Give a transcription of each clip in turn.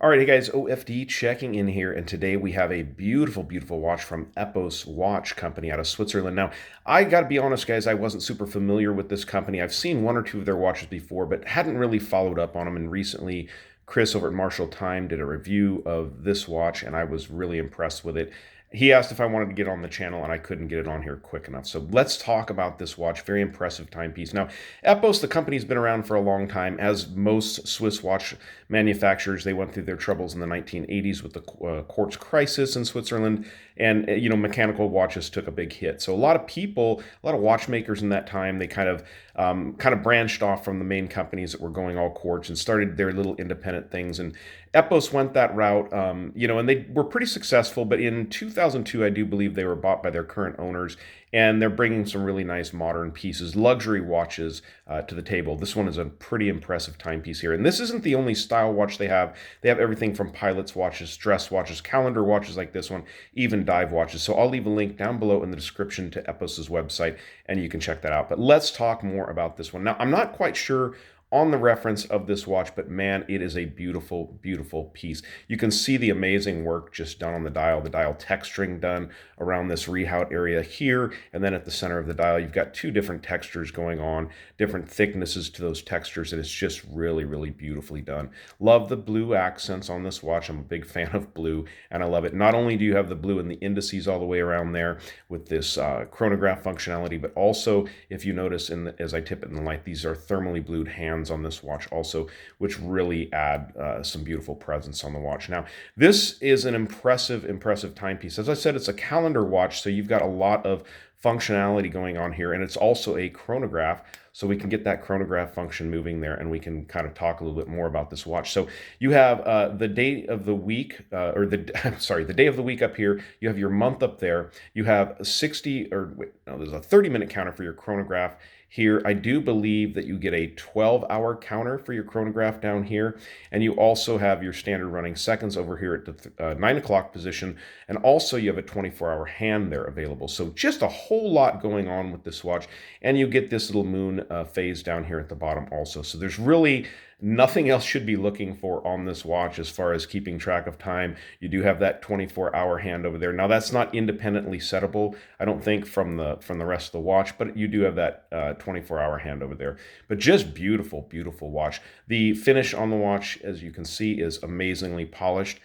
All right, hey guys, OFD checking in here, and today we have a beautiful, beautiful watch from Epos Watch Company out of Switzerland. Now, I got to be honest, guys, I wasn't super familiar with this company. I've seen one or two of their watches before, but hadn't really followed up on them. And recently, Chris over at Marshall Time did a review of this watch, and I was really impressed with it. He asked if I wanted to get on the channel, and I couldn't get it on here quick enough. So let's talk about this watch. Very impressive timepiece. Now, Epos, the company's been around for a long time. As most Swiss watch manufacturers, they went through their troubles in the 1980s with the quartz crisis in Switzerland, and mechanical watches took a big hit. So a lot of people, a lot of watchmakers in that time, they kind of branched off from the main companies that were going all quartz and started their little independent things. And Epos went that route, and they were pretty successful. But in 2002, I do believe they were bought by their current owners, and they're bringing some really nice modern pieces, luxury watches to the table. This one is a pretty impressive timepiece here. And this isn't the only style watch they have. They have everything from pilot's watches, dress watches, calendar watches like this one, even dive watches. So I'll leave a link down below in the description to Epos's website, and you can check that out. But let's talk more about this one. Now, I'm not quite sure on the reference of this watch, but man, it is a beautiful, beautiful piece. You can see the amazing work just done on the dial texturing done around this rehaut area here, and then at the center of the dial, you've got two different textures going on, different thicknesses to those textures, and it's just really, really beautifully done. Love the blue accents on this watch. I'm a big fan of blue, and I love it. Not only do you have the blue in the indices all the way around there with this chronograph functionality, but also, if you notice as I tip it in the light, these are thermally blued hands on this watch also, which really add some beautiful presence on the watch. Now, this is an impressive timepiece. As I said, it's a calendar watch, so you've got a lot of functionality going on here, and it's also a chronograph, so we can get that chronograph function moving there, and we can kind of talk a little bit more about this watch. So you have the day of the week, the day of the week up here. You have your month up there. You have 60, or wait, no, there's a 30-minute counter for your chronograph here. I do believe that you get a 12-hour counter for your chronograph down here, and you also have your standard running seconds over here at the 9 o'clock position, and also you have a 24-hour hand there available. So just a whole lot going on with this watch, and you get this little moon phase down here at the bottom also. So there's really nothing else should be looking for on this watch as far as keeping track of time. You do have that 24-hour hand over there. Now, that's not independently settable, I don't think, from the rest of the watch, but you do have that 24-hour hand over there. But just beautiful, beautiful watch. The finish on the watch, as you can see, is amazingly polished.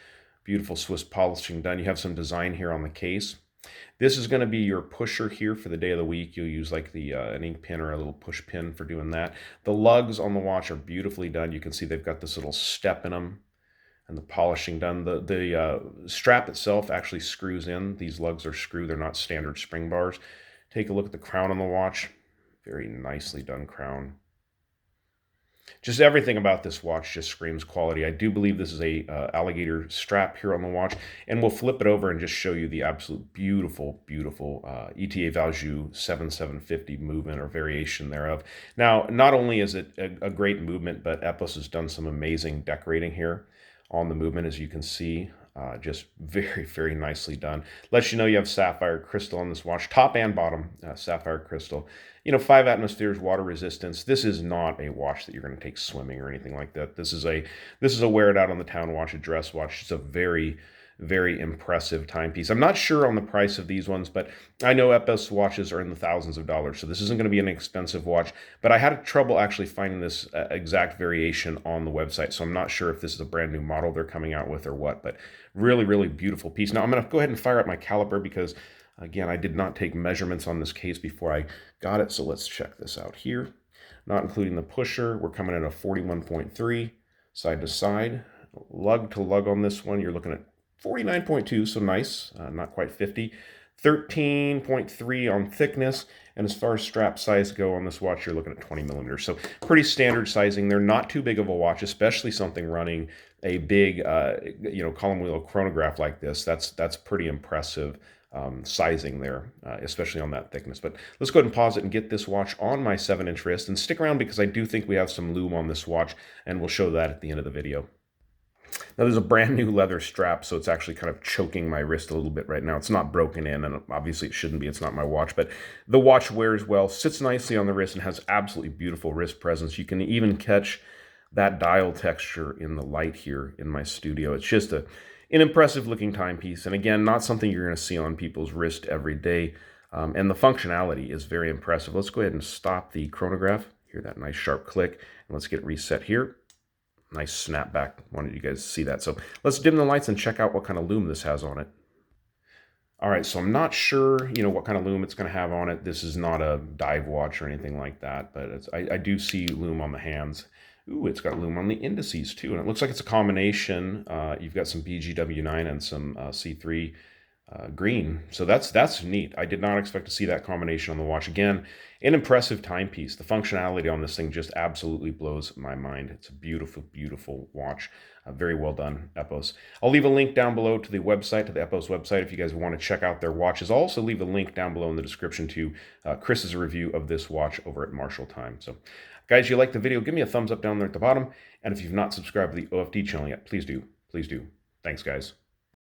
Beautiful Swiss polishing done. You have some design here on the case. This is going to be your pusher here for the day of the week. You'll use like an ink pin or a little push pin for doing that. The lugs on the watch are beautifully done. You can see they've got this little step in them and the polishing done. The strap itself actually screws in. These lugs are screw. They're not standard spring bars. Take a look at the crown on the watch. Very nicely done crown. Just everything about this watch just screams quality. I do believe this is a alligator strap here on the watch, and we'll flip it over and just show you the absolute beautiful, beautiful ETA Valjoux 7750 movement or variation thereof. Now, not only is it a great movement, but Epos has done some amazing decorating here on the movement, as you can see. Just very, very nicely done. Lets you know you have sapphire crystal on this watch, top and bottom sapphire crystal. 5 atmospheres, water resistance. This is not a watch that you're going to take swimming or anything like that. This is a wear it out on the town watch, a dress watch. It's a very, very impressive timepiece. I'm not sure on the price of these ones, but I know Epos watches are in the thousands of dollars, so this isn't going to be an expensive watch. But I had trouble actually finding this exact variation on the website, so I'm not sure if this is a brand new model they're coming out with or what, but really, really beautiful piece. Now, I'm going to go ahead and fire up my caliper because, again, I did not take measurements on this case before I got it, so let's check this out here. Not including the pusher, we're coming in at a 41.3 side to side. Lug to lug on this one, you're looking at 49.2, so nice, not quite 50. 13.3 on thickness, and as far as strap size go on this watch, you're looking at 20 millimeters. So pretty standard sizing. They're not too big of a watch, especially something running a big, column wheel chronograph like this. That's pretty impressive sizing there, especially on that thickness. But let's go ahead and pause it and get this watch on my 7-inch wrist, and stick around because I do think we have some lume on this watch, and we'll show that at the end of the video. Now, there's a brand new leather strap, so it's actually kind of choking my wrist a little bit right now. It's not broken in, and obviously it shouldn't be. It's not my watch, but the watch wears well, sits nicely on the wrist, and has absolutely beautiful wrist presence. You can even catch that dial texture in the light here in my studio. It's just an impressive looking timepiece. And again, not something you're going to see on people's wrist every day. And the functionality is very impressive. Let's go ahead and stop the chronograph. Hear that nice sharp click. And let's get it reset here. Nice snapback. Wanted you guys to see that. So let's dim the lights and check out what kind of lume this has on it. All right, so I'm not sure, what kind of lume it's going to have on it. This is not a dive watch or anything like that, but I do see lume on the hands. Ooh, it's got lume on the indices too, and it looks like it's a combination. You've got some BGW9 and some C3 green, so that's neat. I did not expect to see that combination on the watch. Again, an impressive timepiece. The functionality on this thing just absolutely blows my mind. It's a beautiful, beautiful watch. Very well done, Epos. I'll leave a link down below to the website, to the Epos website, if you guys want to check out their watches. I'll also leave a link down below in the description to Chris's review of this watch over at Marshall Time. So, guys, you like the video, give me a thumbs up down there at the bottom. And if you've not subscribed to the OFD channel yet, please do. Please do. Thanks, guys.